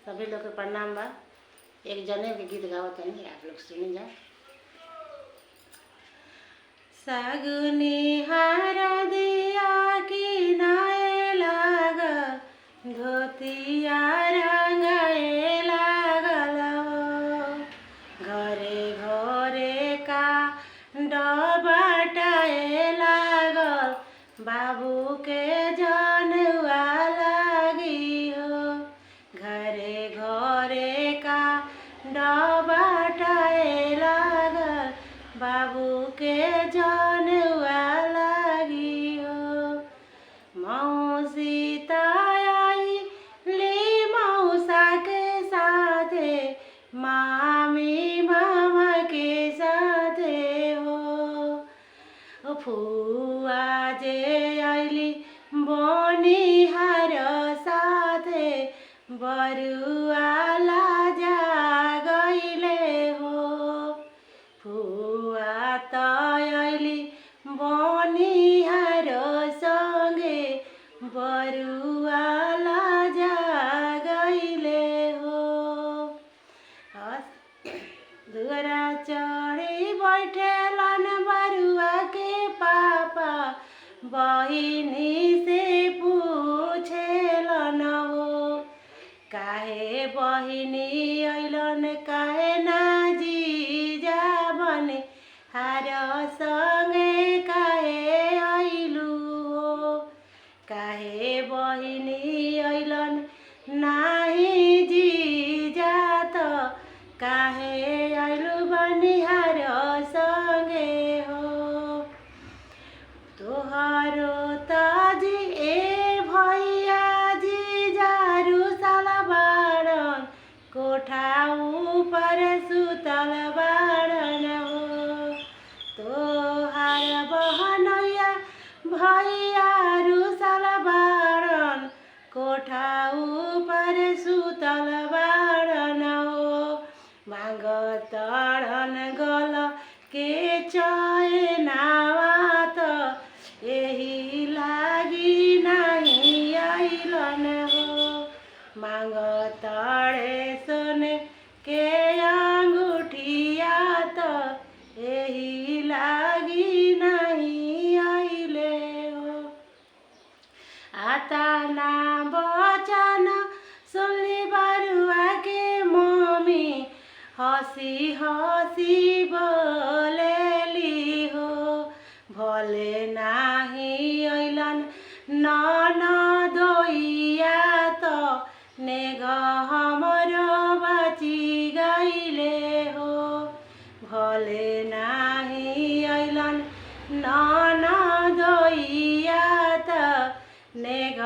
सभी लोग के प्रणाम बा। एक जने के गीत गावत तनी, आप लोग सुनी जा। सगुनी हरदिया की नाए लाग, धोतिया रंगाए लागल हो। घरे घरे का डबाटाए लागल, बाबू के जनवा लागी हो। घरे घरे का डबाटाए लागल, बाबू के जनवा लागी हो। मौसी ताई ली मौसा के साथे, मामी मामा के साथे हो। फुआ जे आइली बनिहार साथे, बरुआ लाजा गइले हो। फुआ त आइली बनिहार संगे, बरुआ लाजा गइले हो। दुअरा चढ़ी बैठेलन बरुआ के पापा, बहिनी से पूछेलन हो। काहे बहिनी अइलन, काहे ना जीजा बने हार संगे काहे अइलू हो। काहे बहिनी अइलन नाही जीजा त, काहे अइलू बनिहार संगे हो। तोहरो ताजी ए भैया जीजा रुसल बाड़न, कोठा ऊपर सुतल बाड़न हो। तोहार बहनैया भैया रुसल बाड़न, कोठा ऊपर सुतल बाड़न हो। मांगतड़न गल के चैनावा त, एही लागी नाही अइलन हो। मांगतड़े सोने के अंगूठिया त, एही लागी नाही अइले हो। आता ना बचन सुनली बरुआ के मम्मी, हंसी हंसी बोलेली हो। भले नाही अइलन ननदोइया त, नेग हमरो बची गइले हो। भले नाही अइलन ननदोइया त, नेग